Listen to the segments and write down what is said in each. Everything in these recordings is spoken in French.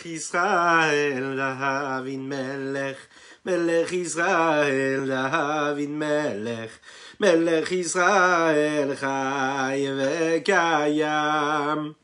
Israel, David Melech, Melech Israel, David Melech, Melech Israel, Chai vekayam.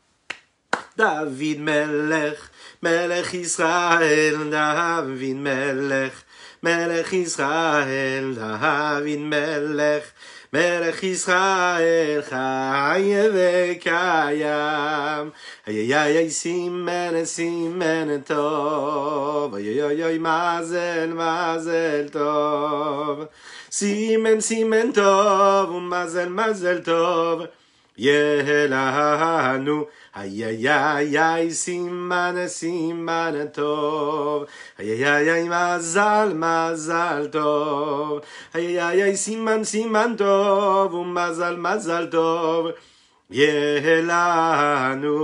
David Melech, Melech Israel, David Melech, Melech Israel, David Melech, Melech Israel, Chai vekayam. Ay ay ay simen simen tov, ay ay ay mazel mazel tov, simen simen tov, mazel mazel tov, yelanu. Ay ay ay ay siman siman tov, ay ay ay ay mazal mazal tov, ay ay ay siman siman tov, mazal mazal tov. Yelanu,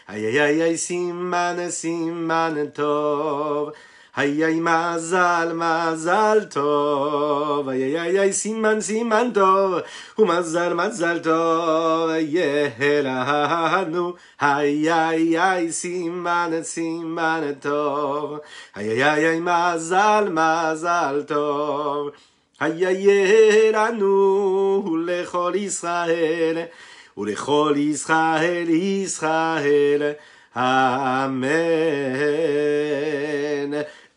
ay ay ay ay siman siman tov, ay ay mazal mazal tov, ay ay ay siman siman tov, mazal mazal tov, yelanu, ay ay ay siman siman tov, ay ay ay ay mazal mazal tov, ay ay yelanu lechol Israel. ולכל ישראל, ישראל, Amen.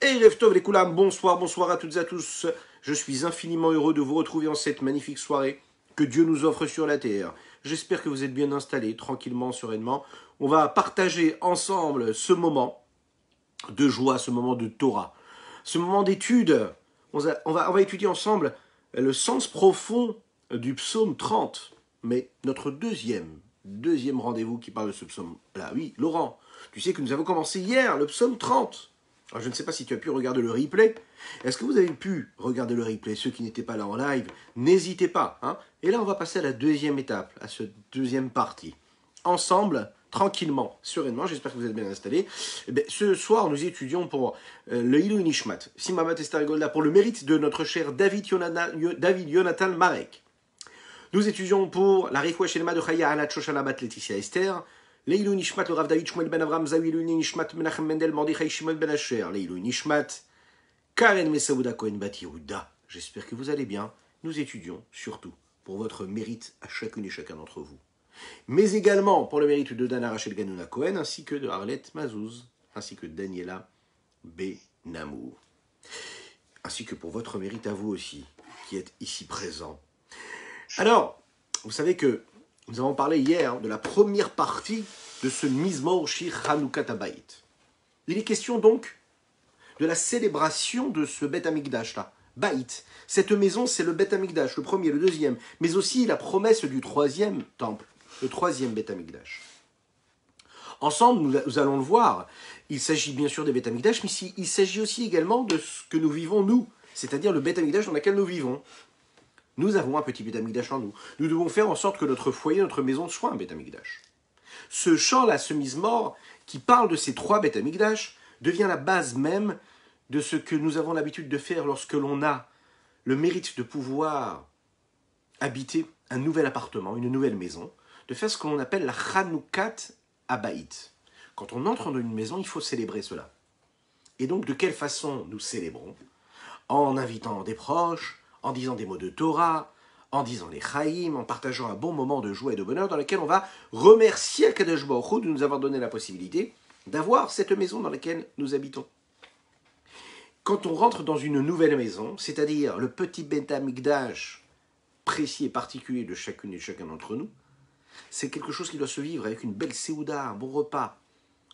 Erev Tov les Koulam, bonsoir, bonsoir à toutes et à tous. Je suis infiniment heureux de vous retrouver en cette magnifique soirée que Dieu nous offre sur la terre. J'espère que vous êtes bien installés, tranquillement, sereinement. On va partager ensemble ce moment de joie, ce moment de Torah, ce moment d'étude. On va étudier ensemble le sens profond du psaume 30. Mais notre deuxième rendez-vous qui parle de ce psaume-là, oui, Laurent, tu sais que nous avons commencé hier le psaume 30. Alors, je ne sais pas si tu as pu regarder le replay. Est-ce que vous avez pu regarder le replay? Ceux qui n'étaient pas là en live, n'hésitez pas. Hein. Et là, on va passer à la deuxième étape, à cette deuxième partie. Ensemble, tranquillement, sereinement, j'espère que vous êtes bien installés. Eh bien, ce soir, nous étudions pour le Ilou Nishmat, Simamat Esther Golda, pour le mérite de notre cher David Yonatan Marek. Nous étudions pour la Refoua Shelema de Chaya Anat Shoshana Bat Laetitia Esther, Leilou Nishmat le Rav David Shmuel Ben Avram Zawi Leilou Nishmat Menachem Mendel Mordechai Shimon Ben Asher, Leilou Nishmat Karen Mesaouda Cohen Bat Yehuda. J'espère que vous allez bien. Nous étudions surtout pour votre mérite à chacune et chacun d'entre vous, mais également pour le mérite de Dana Rachel Ganouna Cohen ainsi que de Arlette Mazouz ainsi que Daniela Benamour, ainsi que pour votre mérite à vous aussi qui êtes ici présents. Alors, vous savez que nous avons parlé hier de la première partie de ce Mizmor Shir Hanoukat Habayit. Il est question donc de la célébration de ce Bet Amikdash là, Baït. Cette maison, c'est le Bet Amikdash, le premier, le deuxième, mais aussi la promesse du troisième temple, le troisième Bet Amikdash. Ensemble, nous allons le voir, il s'agit bien sûr des Bet Amikdash, mais il s'agit aussi également de ce que nous vivons nous, c'est-à-dire le Bet Amikdash dans lequel nous vivons. Nous avons un petit Beth Amikdash en nous. Nous devons faire en sorte que notre foyer, notre maison soit un Beth Amikdash. Ce chant-là, ce Mizmor, qui parle de ces trois Beth Amikdash, devient la base même de ce que nous avons l'habitude de faire lorsque l'on a le mérite de pouvoir habiter un nouvel appartement, une nouvelle maison, de faire ce que l'on appelle la Chanoukat Habayit. Quand on entre dans une maison, il faut célébrer cela. Et donc, de quelle façon nous célébrons? En invitant des proches, en disant des mots de Torah, en disant les Chaïm, en partageant un bon moment de joie et de bonheur dans lequel on va remercier Akadosh Baruch Hu de nous avoir donné la possibilité d'avoir cette maison dans laquelle nous habitons. Quand on rentre dans une nouvelle maison, c'est-à-dire le petit Beth Amikdash précis et particulier de chacune et chacun d'entre nous, c'est quelque chose qui doit se vivre avec une belle séouda, un bon repas.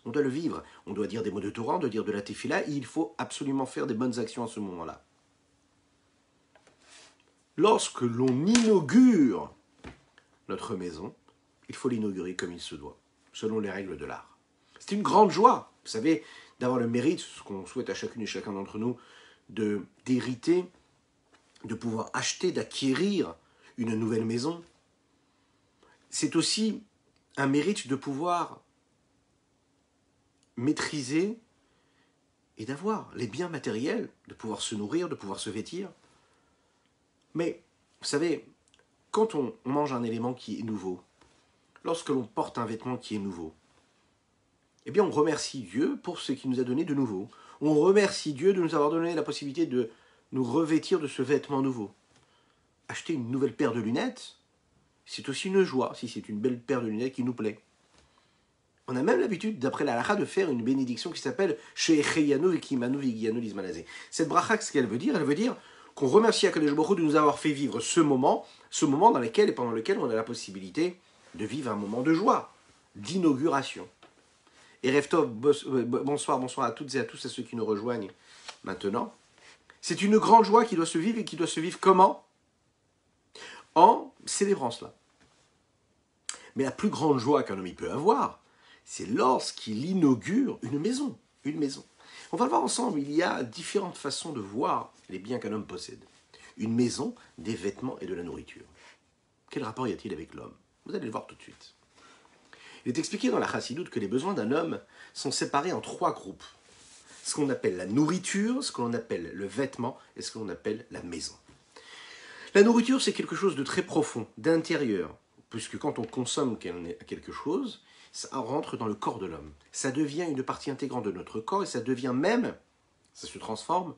On doit le vivre, on doit dire des mots de Torah, on doit dire de la tefila, et il faut absolument faire des bonnes actions à ce moment-là. Lorsque l'on inaugure notre maison, il faut l'inaugurer comme il se doit, selon les règles de l'art. C'est une grande joie, vous savez, d'avoir le mérite, ce qu'on souhaite à chacune et chacun d'entre nous, d'hériter, de pouvoir acheter, d'acquérir une nouvelle maison. C'est aussi un mérite de pouvoir maîtriser et d'avoir les biens matériels, de pouvoir se nourrir, de pouvoir se vêtir. Mais, vous savez, quand on mange un élément qui est nouveau, lorsque l'on porte un vêtement qui est nouveau, eh bien on remercie Dieu pour ce qu'il nous a donné de nouveau. On remercie Dieu de nous avoir donné la possibilité de nous revêtir de ce vêtement nouveau. Acheter une nouvelle paire de lunettes, c'est aussi une joie, si c'est une belle paire de lunettes qui nous plaît. On a même l'habitude, d'après la halakha, de faire une bénédiction qui s'appelle She'echeyanu vekimanu v'higiyanu lizmanazeh. Cette bracha, ce qu'elle veut dire, elle veut dire qu'on remercie Akadosh Baruch Hu de nous avoir fait vivre ce moment dans lequel et pendant lequel on a la possibilité de vivre un moment de joie, d'inauguration. Et Reftov, bonsoir à toutes et à tous, à ceux qui nous rejoignent maintenant. C'est une grande joie qui doit se vivre et qui doit se vivre comment? En célébrant cela. Mais la plus grande joie qu'un homme peut avoir, c'est lorsqu'il inaugure une maison. Une maison. On va le voir ensemble, il y a différentes façons de voir les biens qu'un homme possède. Une maison, des vêtements et de la nourriture. Quel rapport y a-t-il avec l'homme? Vous allez le voir tout de suite. Il est expliqué dans la Chassidoute que les besoins d'un homme sont séparés en 3 groupes. Ce qu'on appelle la nourriture, ce qu'on appelle le vêtement et ce qu'on appelle la maison. La nourriture, c'est quelque chose de très profond, d'intérieur, puisque quand on consomme quelque chose, ça rentre dans le corps de l'homme. Ça devient une partie intégrante de notre corps et ça devient même, ça se transforme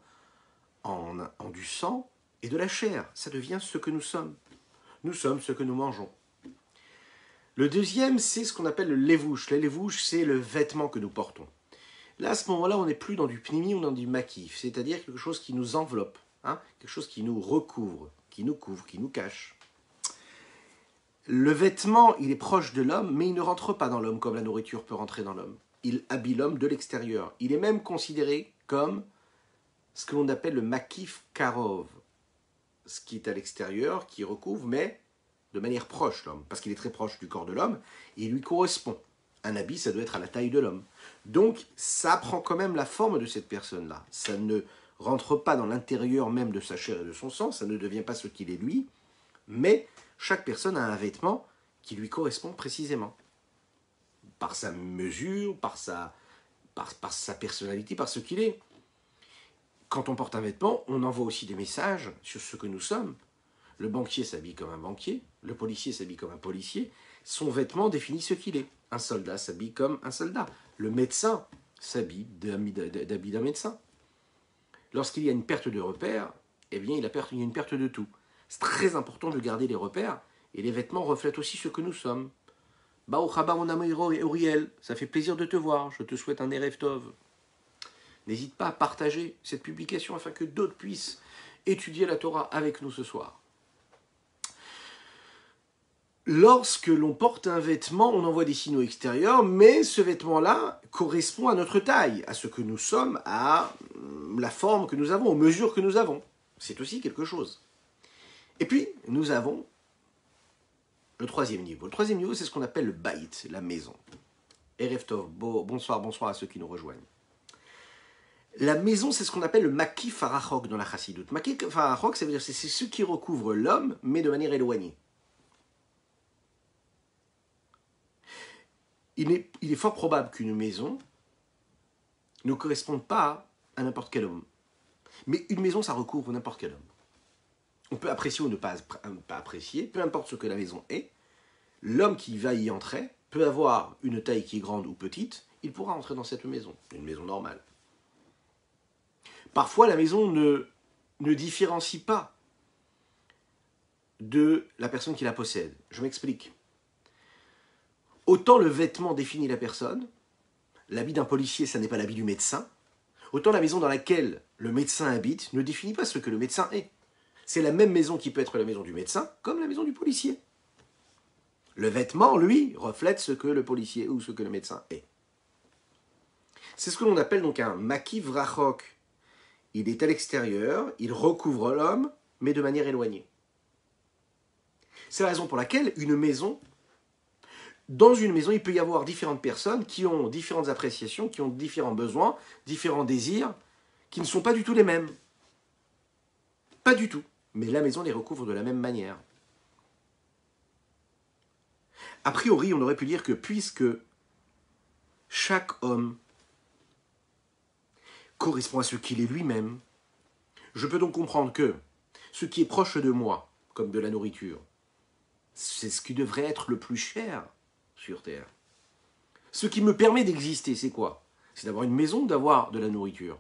en du sang et de la chair. Ça devient ce que nous sommes. Nous sommes ce que nous mangeons. Le deuxième, c'est ce qu'on appelle le lévouche. Le lévouche, c'est le vêtement que nous portons. Là, à ce moment-là, on n'est plus dans du pnimi ou dans du makif, c'est-à-dire quelque chose qui nous enveloppe, quelque chose qui nous recouvre, qui nous couvre, qui nous cache. Le vêtement, il est proche de l'homme, mais il ne rentre pas dans l'homme comme la nourriture peut rentrer dans l'homme. Il habille l'homme de l'extérieur. Il est même considéré comme ce que l'on appelle le makif karov, ce qui est à l'extérieur, qui recouvre, mais de manière proche l'homme, parce qu'il est très proche du corps de l'homme, et il lui correspond. Un habit, ça doit être à la taille de l'homme. Donc, ça prend quand même la forme de cette personne-là. Ça ne rentre pas dans l'intérieur même de sa chair et de son sang, ça ne devient pas ce qu'il est lui, mais chaque personne a un vêtement qui lui correspond précisément. Par sa mesure, par sa personnalité, par ce qu'il est. Quand on porte un vêtement, on envoie aussi des messages sur ce que nous sommes. Le banquier s'habille comme un banquier, le policier s'habille comme un policier. Son vêtement définit ce qu'il est. Un soldat s'habille comme un soldat. Le médecin s'habille d'habits d'un médecin. Lorsqu'il y a une perte de repères, eh bien il y a une perte de tout. C'est très important de garder les repères, et les vêtements reflètent aussi ce que nous sommes. Baruch haba mon ami Uriel, ça fait plaisir de te voir, je te souhaite un Erev Tov. N'hésite pas à partager cette publication afin que d'autres puissent étudier la Torah avec nous ce soir. Lorsque l'on porte un vêtement, on envoie des signaux extérieurs, mais ce vêtement-là correspond à notre taille, à ce que nous sommes, à la forme que nous avons, aux mesures que nous avons. C'est aussi quelque chose. Et puis, nous avons le troisième niveau. Le troisième niveau, c'est ce qu'on appelle le baït, la maison. Erev Tov, bonsoir à ceux qui nous rejoignent. La maison, c'est ce qu'on appelle le makif harachok dans la chassidoute. Makif harachok, ça veut dire c'est ce qui recouvre l'homme, mais de manière éloignée. Il est fort probable qu'une maison ne corresponde pas à n'importe quel homme. Mais une maison, ça recouvre n'importe quel homme. On peut apprécier ou ne pas apprécier, peu importe ce que la maison est. L'homme qui va y entrer peut avoir une taille qui est grande ou petite, il pourra entrer dans cette maison, une maison normale. Parfois, la maison ne différencie pas de la personne qui la possède. Je m'explique. Autant le vêtement définit la personne, l'habit d'un policier, ça n'est pas l'habit du médecin, autant la maison dans laquelle le médecin habite ne définit pas ce que le médecin est. C'est la même maison qui peut être la maison du médecin, comme la maison du policier. Le vêtement, lui, reflète ce que le policier ou ce que le médecin est. C'est ce que l'on appelle donc un makiv rachok. Il est à l'extérieur, il recouvre l'homme, mais de manière éloignée. C'est la raison pour laquelle dans une maison, il peut y avoir différentes personnes qui ont différentes appréciations, qui ont différents besoins, différents désirs, qui ne sont pas du tout les mêmes. Pas du tout. Mais la maison les recouvre de la même manière. A priori, on aurait pu dire que puisque chaque homme correspond à ce qu'il est lui-même, je peux donc comprendre que ce qui est proche de moi, comme de la nourriture, c'est ce qui devrait être le plus cher sur Terre. Ce qui me permet d'exister, c'est quoi? C'est d'avoir une maison, d'avoir de la nourriture.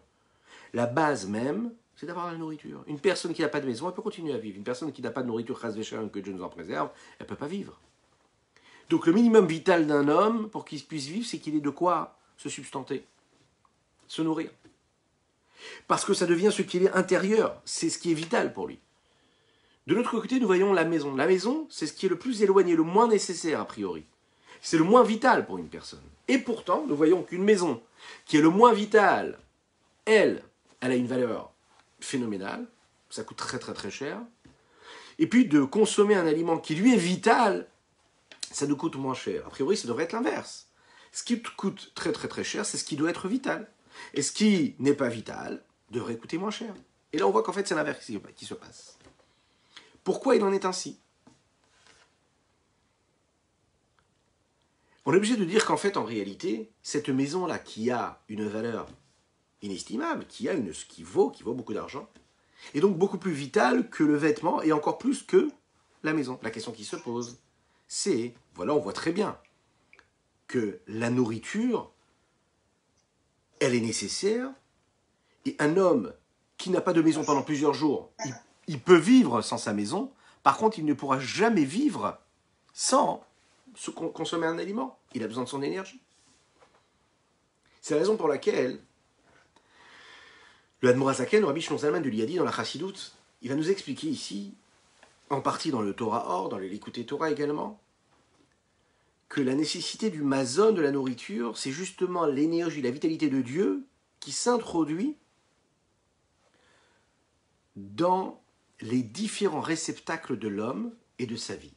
La base même, c'est d'avoir de la nourriture. Une personne qui n'a pas de maison, elle peut continuer à vivre. Une personne qui n'a pas de nourriture, que Dieu nous en préserve, elle ne peut pas vivre. Donc le minimum vital d'un homme, pour qu'il puisse vivre, c'est qu'il ait de quoi se substanter, se nourrir. Parce que ça devient ce qui est intérieur, c'est ce qui est vital pour lui. De l'autre côté, nous voyons la maison. La maison, c'est ce qui est le plus éloigné, le moins nécessaire a priori. C'est le moins vital pour une personne. Et pourtant, nous voyons qu'une maison qui est le moins vitale, elle a une valeur phénoménale, ça coûte très très très cher. Et puis de consommer un aliment qui lui est vital, ça nous coûte moins cher. A priori, ça devrait être l'inverse. Ce qui coûte très très très cher, c'est ce qui doit être vital. Et ce qui n'est pas vital devrait coûter moins cher. Et là, on voit qu'en fait, c'est l'inverse qui se passe. Pourquoi il en est ainsi? On est obligé de dire qu'en fait, en réalité, cette maison-là, qui a une valeur inestimable, qui vaut beaucoup d'argent, est donc beaucoup plus vitale que le vêtement et encore plus que la maison. La question qui se pose, c'est, voilà, on voit très bien que la nourriture, elle est nécessaire, et un homme qui n'a pas de maison pendant plusieurs jours, il peut vivre sans sa maison, par contre, il ne pourra jamais vivre sans consommer un aliment. Il a besoin de son énergie. C'est la raison pour laquelle le Admor HaZaken, le Rabbi Shlomo Zalman de Liadi, dans la Chassidoute, il va nous expliquer ici, en partie dans le Torah Or, dans le Likutei Torah également, que la nécessité du mazon, de la nourriture, c'est justement l'énergie, la vitalité de Dieu qui s'introduit dans les différents réceptacles de l'homme et de sa vie.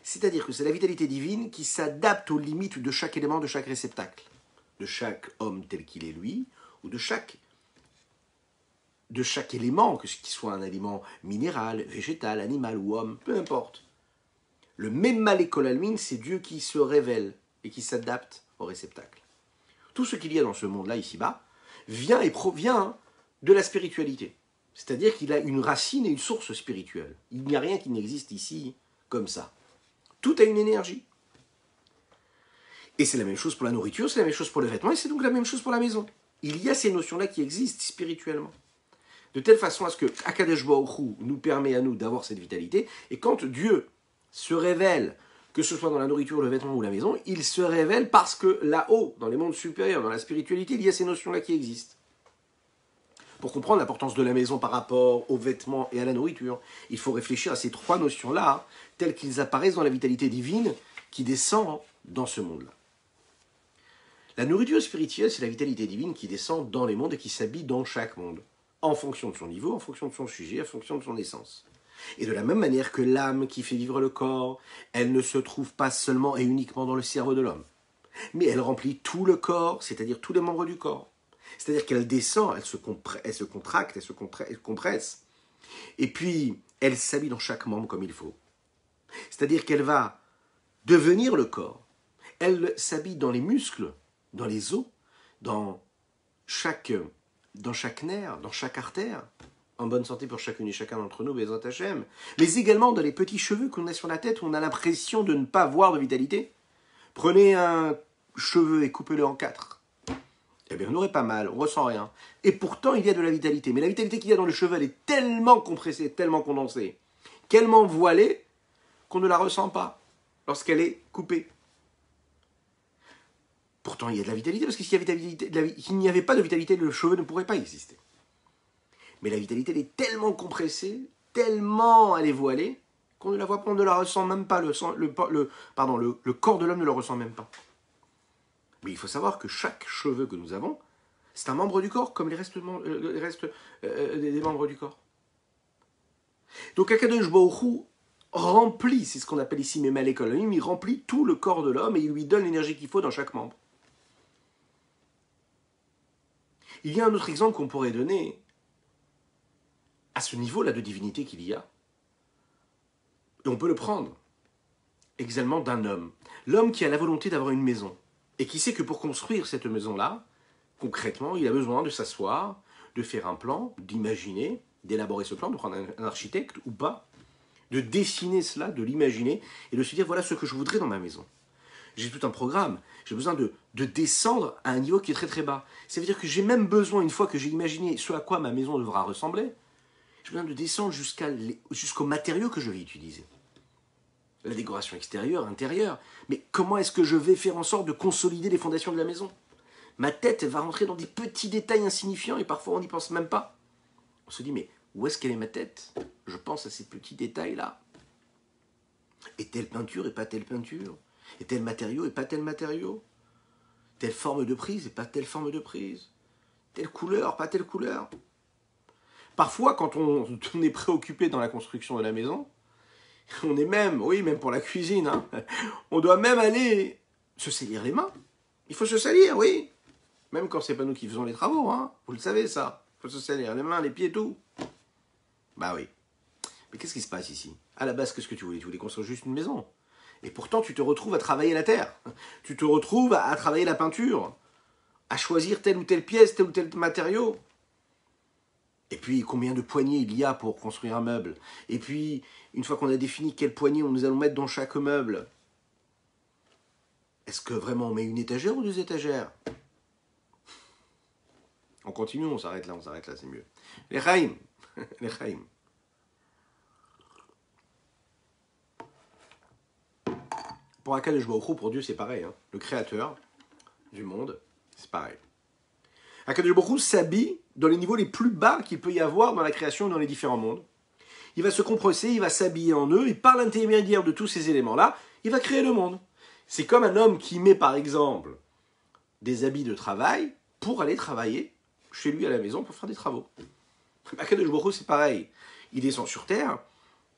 C'est-à-dire que c'est la vitalité divine qui s'adapte aux limites de chaque élément, de chaque réceptacle, de chaque homme tel qu'il est lui, ou de chaque élément, que ce qui soit un aliment minéral, végétal, animal ou homme, peu importe. Le Memmalé Kol Almin, c'est Dieu qui se révèle et qui s'adapte au réceptacle. Tout ce qu'il y a dans ce monde-là, ici-bas, vient et provient de la spiritualité. C'est-à-dire qu'il a une racine et une source spirituelle. Il n'y a rien qui n'existe ici comme ça. Tout a une énergie. Et c'est la même chose pour la nourriture, c'est la même chose pour le vêtement, et c'est donc la même chose pour la maison. Il y a ces notions-là qui existent spirituellement. De telle façon à ce que Akadosh Baruch Hu nous permet à nous d'avoir cette vitalité, et quand Dieu se révèle, que ce soit dans la nourriture, le vêtement ou la maison, il se révèle parce que là-haut, dans les mondes supérieurs, dans la spiritualité, il y a ces notions-là qui existent. Pour comprendre l'importance de la maison par rapport aux vêtements et à la nourriture, il faut réfléchir à ces trois notions-là, telles qu'ils apparaissent dans la vitalité divine qui descend dans ce monde-là. La nourriture spirituelle, c'est la vitalité divine qui descend dans les mondes et qui s'habille dans chaque monde, en fonction de son niveau, en fonction de son sujet, en fonction de son essence. Et de la même manière que l'âme qui fait vivre le corps, elle ne se trouve pas seulement et uniquement dans le cerveau de l'homme, mais elle remplit tout le corps, c'est-à-dire tous les membres du corps. C'est-à-dire qu'elle descend, elle se contracte, elle compresse. Et puis, elle s'habille dans chaque membre comme il faut. C'est-à-dire qu'elle va devenir le corps. Elle s'habille dans les muscles, dans les os, dans chaque nerf, dans chaque artère, en bonne santé pour chacune et chacun d'entre nous, Bezrat Hashem, mais également dans les petits cheveux qu'on a sur la tête où on a l'impression de ne pas voir de vitalité. Prenez un cheveu et coupez-le en 4. Eh bien, on n'aurait pas mal, on ne ressent rien. Et pourtant, il y a de la vitalité. Mais la vitalité qu'il y a dans le cheveu, elle est tellement compressée, tellement condensée, tellement voilée, qu'on ne la ressent pas lorsqu'elle est coupée. Pourtant, il y a de la vitalité, parce que s'il n'y avait pas de vitalité, le cheveu ne pourrait pas exister. Mais la vitalité, elle est tellement compressée, tellement elle est voilée, qu'on ne la voit pas, on ne la ressent même pas. Le corps de l'homme ne le ressent même pas. Mais il faut savoir que chaque cheveu que nous avons, c'est un membre du corps, comme les restes des membres du corps. Donc Akadosh Baruch Hu remplit, c'est ce qu'on appelle ici Memmalé Kol Almin, il remplit tout le corps de l'homme et il lui donne l'énergie qu'il faut dans chaque membre. Il y a un autre exemple qu'on pourrait donner à ce niveau-là de divinité qu'il y a. Et on peut le prendre également d'un homme. L'homme qui a la volonté d'avoir une maison. Et qui sait que pour construire cette maison-là, concrètement, il a besoin de s'asseoir, de faire un plan, d'imaginer, d'élaborer ce plan, de prendre un architecte ou pas, de dessiner cela, de l'imaginer, et de se dire, voilà ce que je voudrais dans ma maison. J'ai tout un programme. J'ai besoin de descendre à un niveau qui est très très bas. Ça veut dire que j'ai même besoin, une fois que j'ai imaginé ce à quoi ma maison devra ressembler, j'ai besoin de descendre jusqu'aux matériaux que je vais utiliser. La décoration extérieure, intérieure. Mais comment est-ce que je vais faire en sorte de consolider les fondations de la maison? Ma tête va rentrer dans des petits détails insignifiants et parfois on n'y pense même pas. On se dit, mais où est-ce qu'elle est ma tête? Je pense à ces petits détails-là. Et telle peinture et pas telle peinture. Et tel matériau et pas tel matériau. Telle forme de prise et pas telle forme de prise. Telle couleur, pas telle couleur. Parfois, quand on est préoccupé dans la construction de la maison, on est même, oui, même pour la cuisine, hein, on doit même aller se salir les mains. Il faut se salir, oui. Même quand c'est pas nous qui faisons les travaux, hein. Vous le savez, ça. Il faut se salir les mains, les pieds, tout. Bah oui. Mais qu'est-ce qui se passe ici? À la base, qu'est-ce que tu voulais? Tu voulais construire juste une maison. Et pourtant, tu te retrouves à travailler la terre. Tu te retrouves à travailler la peinture. À choisir telle ou telle pièce, tel ou tel matériau. Et puis, combien de poignées il y a pour construire un meuble? Et puis, une fois qu'on a défini quelle poignée nous allons mettre dans chaque meuble, est-ce que vraiment on met une étagère ou deux étagères? On continue, on s'arrête là, c'est mieux. Les Chaim. Les Chaim. Pour Akadosh Baruch Hu, pour Dieu, c'est pareil. Hein. Le créateur du monde, c'est pareil. Akadosh Baruch Hu s'habille dans les niveaux les plus bas qu'il peut y avoir dans la création et dans les différents mondes. Il va se compresser, il va s'habiller en eux, et par l'intermédiaire de tous ces éléments-là, il va créer le monde. C'est comme un homme qui met, par exemple, des habits de travail pour aller travailler chez lui à la maison pour faire des travaux. Akadosh Baruch Hu, c'est pareil. Il descend sur terre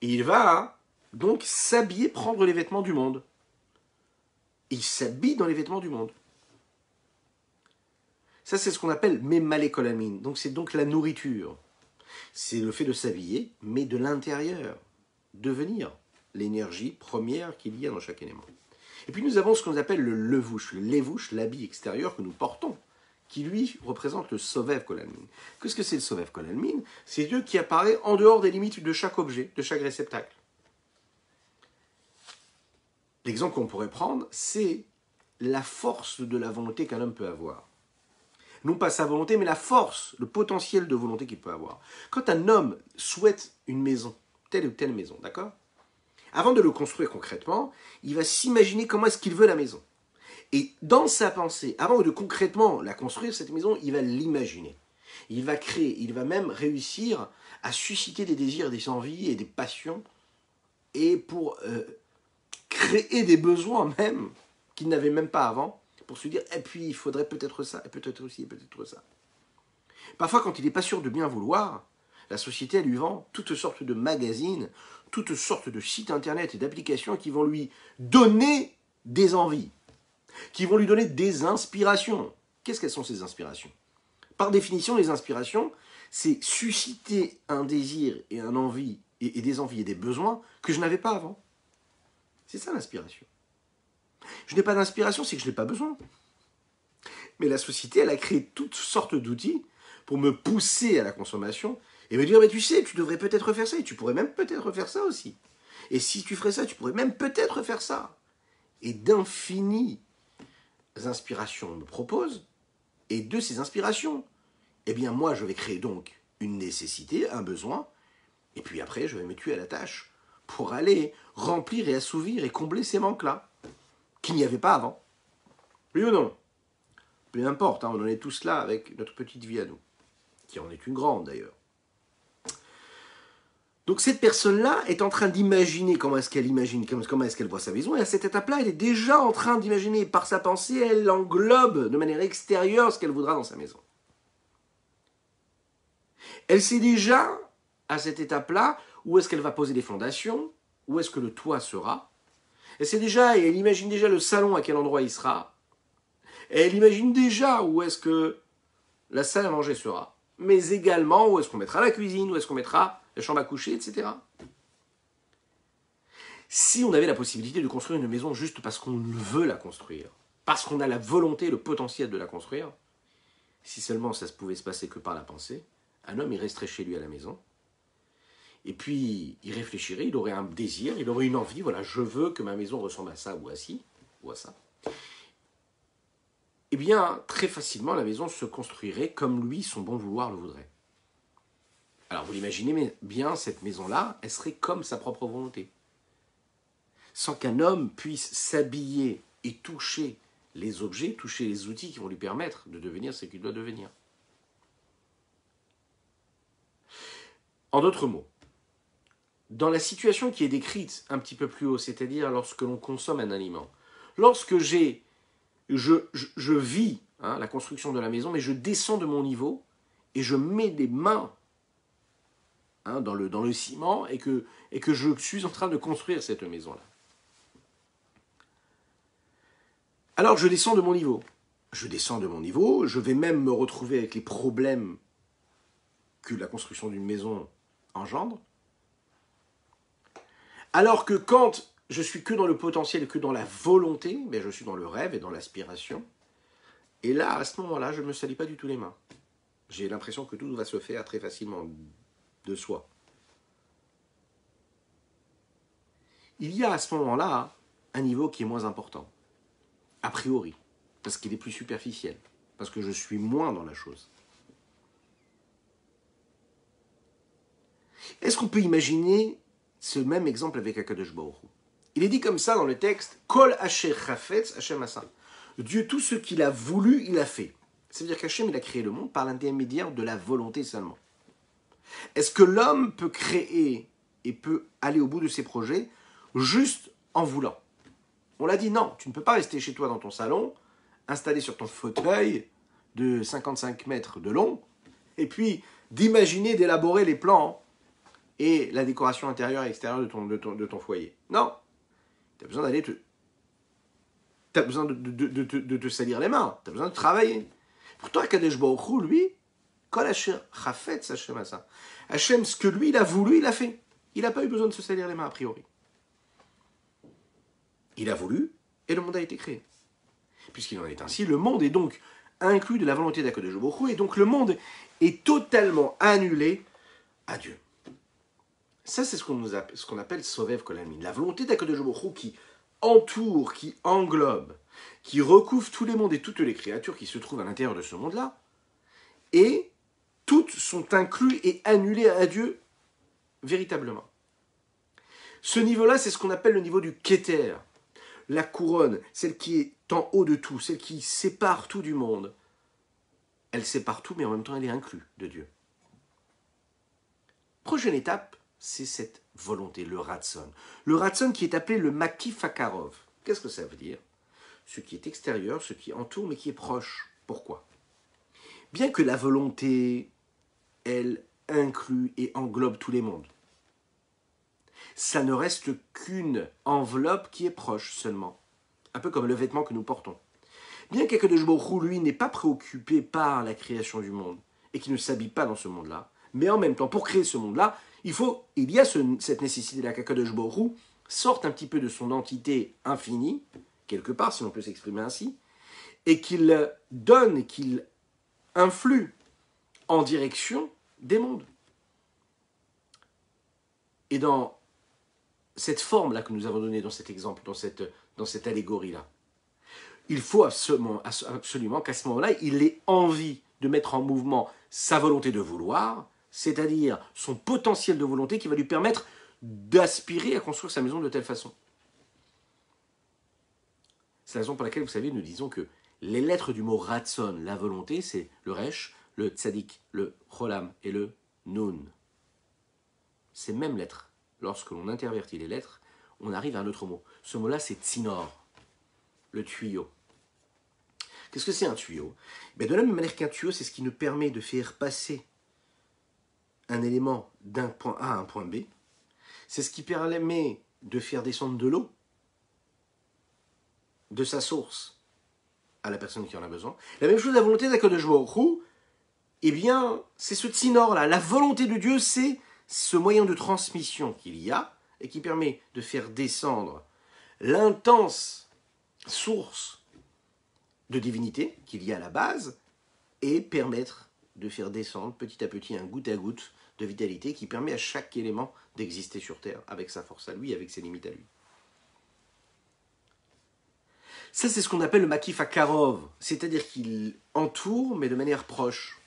et il va donc s'habiller, prendre les vêtements du monde. Il s'habille dans les vêtements du monde. Ça, c'est ce qu'on appelle Memale Kolamin. Donc, c'est donc la nourriture. C'est le fait de s'habiller, mais de l'intérieur. Devenir l'énergie première qu'il y a dans chaque élément. Et puis, nous avons ce qu'on appelle le levouche, l'habit extérieur que nous portons, qui lui représente le Sovev Kolalmin. Qu'est-ce que c'est le Sovev Kolalmin? C'est Dieu qui apparaît en dehors des limites de chaque objet, de chaque réceptacle. L'exemple qu'on pourrait prendre, c'est la force de la volonté qu'un homme peut avoir. Non pas sa volonté, mais la force, le potentiel de volonté qu'il peut avoir. Quand un homme souhaite une maison, telle ou telle maison, d'accord? Avant de le construire concrètement, il va s'imaginer comment est-ce qu'il veut la maison. Et dans sa pensée, avant de concrètement la construire, cette maison, il va l'imaginer. Il va créer, il va même réussir à susciter des désirs, des envies et des passions, et pour créer des besoins même qu'il n'avait même pas avant, pour se dire, et puis il faudrait peut-être ça, et peut-être aussi, et peut-être ça. Parfois, quand il n'est pas sûr de bien vouloir, la société lui vend toutes sortes de magazines, toutes sortes de sites internet et d'applications qui vont lui donner des envies, qui vont lui donner des inspirations. Qu'est-ce qu'elles sont ces inspirations? Par définition, les inspirations, c'est susciter un désir et une envie, et des envies et des besoins que je n'avais pas avant. C'est ça l'inspiration. Je n'ai pas d'inspiration, c'est que je n'ai pas besoin. Mais la société, elle a créé toutes sortes d'outils pour me pousser à la consommation et me dire, mais tu sais, tu devrais peut-être faire ça, et tu pourrais même peut-être faire ça aussi. Et si tu ferais ça, tu pourrais même peut-être faire ça. Et d'infinies inspirations on me propose, et de ces inspirations, eh bien moi je vais créer donc une nécessité, un besoin, et puis après je vais me tuer à la tâche pour aller remplir et assouvir et combler ces manques-là, qu'il n'y avait pas avant. Oui ou non? Peu importe, hein, on en est tous là avec notre petite vie à nous, qui en est une grande d'ailleurs. Donc cette personne-là est en train d'imaginer comment est-ce qu'elle imagine, comment est-ce qu'elle voit sa maison, et à cette étape-là, elle est déjà en train d'imaginer, par sa pensée, elle englobe de manière extérieure ce qu'elle voudra dans sa maison. Elle sait déjà, à cette étape-là, où est-ce qu'elle va poser les fondations, où est-ce que le toit sera. Elle sait déjà, et elle imagine déjà le salon, à quel endroit il sera. Et elle imagine déjà où est-ce que la salle à manger sera. Mais également, où est-ce qu'on mettra la cuisine, où est-ce qu'on mettra la chambre à coucher, etc. Si on avait la possibilité de construire une maison juste parce qu'on veut la construire, parce qu'on a la volonté, le potentiel de la construire, si seulement ça ne pouvait se passer que par la pensée, un homme, il resterait chez lui à la maison, et puis il réfléchirait, il aurait un désir, il aurait une envie, voilà, je veux que ma maison ressemble à ça ou à ci, ou à ça. eh bien, très facilement, la maison se construirait comme lui, son bon vouloir le voudrait. Alors, vous l'imaginez bien, cette maison-là, elle serait comme sa propre volonté. Sans qu'un homme puisse s'habiller et toucher les objets, toucher les outils qui vont lui permettre de devenir ce qu'il doit devenir. En d'autres mots, dans la situation qui est décrite un petit peu plus haut, c'est-à-dire lorsque l'on consomme un aliment, lorsque je vis la construction de la maison, mais je descends de mon niveau et je mets des mains dans le ciment et que je suis en train de construire cette maison-là. Alors je descends de mon niveau. Je descends de mon niveau, je vais même me retrouver avec les problèmes que la construction d'une maison engendre. Alors que quand je suis que dans le potentiel, que dans la volonté, mais je suis dans le rêve et dans l'aspiration. Et là, à ce moment-là, je ne me salis pas du tout les mains. J'ai l'impression que tout va se faire très facilement de soi. Il y a à ce moment-là un niveau qui est moins important, a priori, parce qu'il est plus superficiel, parce que je suis moins dans la chose. Est-ce qu'on peut imaginer ce même exemple avec Akadosh Baruch Hu? Il est dit comme ça dans le texte, Kol Asher Chafetz Hashem Asa. Dieu, tout ce qu'il a voulu, il a fait. C'est-à-dire qu'Hachem, il a créé le monde par l'intermédiaire de la volonté seulement. Est-ce que l'homme peut créer et peut aller au bout de ses projets juste en voulant? On l'a dit, non, tu ne peux pas rester chez toi dans ton salon, installé sur ton fauteuil de 55 mètres de long, et puis d'imaginer, d'élaborer les plans et la décoration intérieure et extérieure de ton foyer. Non, tu as besoin d'aller tu as besoin de te salir les mains, tu as besoin de travailler. Pourtant, Kadesh Baruch Hu, lui, Kol Asher Chafetz Hashem Asa. Hashem, ce que lui, il a voulu, il a fait. Il n'a pas eu besoin de se salir les mains, a priori. Il a voulu, et le monde a été créé. Puisqu'il en est ainsi, le monde est donc inclus de la volonté d'Akadosh Baruch Hu, et donc le monde est totalement annulé à Dieu. Ça, c'est ce qu'on appelle Sovev Kol Almin. La volonté d'Akadosh Baruch Hu qui entoure, qui englobe, qui recouvre tous les mondes et toutes les créatures qui se trouvent à l'intérieur de ce monde-là, et toutes sont incluses et annulées à Dieu véritablement. Ce niveau-là, c'est ce qu'on appelle le niveau du Keter, la couronne, celle qui est en haut de tout, celle qui sépare tout du monde. Elle sépare tout, mais en même temps, elle est inclue de Dieu. Prochaine étape, c'est cette volonté, le Ratson. Le Ratson qui est appelé le Makif Akarov. Qu'est-ce que ça veut dire? Ce qui est extérieur, ce qui entoure, mais qui est proche. Pourquoi? Bien que la volonté, elle inclut et englobe tous les mondes, ça ne reste qu'une enveloppe qui est proche seulement. Un peu comme le vêtement que nous portons. Bien qu'Akadosh Baruch Hu, lui, n'est pas préoccupé par la création du monde et qui ne s'habille pas dans ce monde-là, mais en même temps, pour créer ce monde-là, il y a cette nécessité-là qu'Akadosh Baruch Hu sorte un petit peu de son entité infinie, quelque part, si l'on peut s'exprimer ainsi, et qu'il donne, qu'il influe en direction des mondes. Et dans cette forme-là que nous avons donnée dans cet exemple, dans cette allégorie-là, il faut absolument qu'à ce moment-là, il ait envie de mettre en mouvement sa volonté de vouloir, c'est-à-dire son potentiel de volonté qui va lui permettre d'aspirer à construire sa maison de telle façon. C'est la raison pour laquelle, vous savez, nous disons que les lettres du mot Ratson, la volonté, c'est le Resh, le Tzadik, le Cholam et le Nun. Ces mêmes lettres. Lorsque l'on intervertit les lettres, on arrive à un autre mot. Ce mot-là, c'est Tsinor, le tuyau. Qu'est-ce que c'est un tuyau? De la même manière qu'un tuyau, c'est ce qui nous permet de faire passer un élément d'un point A à un point B. C'est ce qui permet de faire descendre de l'eau de sa source à la personne qui en a besoin. La même chose, la volonté d'Akadosh Baruch Hu, eh bien, c'est ce Tsinor-là. La volonté de Dieu, c'est ce moyen de transmission qu'il y a et qui permet de faire descendre l'intense source de divinité qu'il y a à la base et permettre de faire descendre petit à petit un goutte à goutte de vitalité qui permet à chaque élément d'exister sur Terre avec sa force à lui, avec ses limites à lui. Ça, c'est ce qu'on appelle le makif akarov, c'est-à-dire qu'il entoure, mais de manière proche.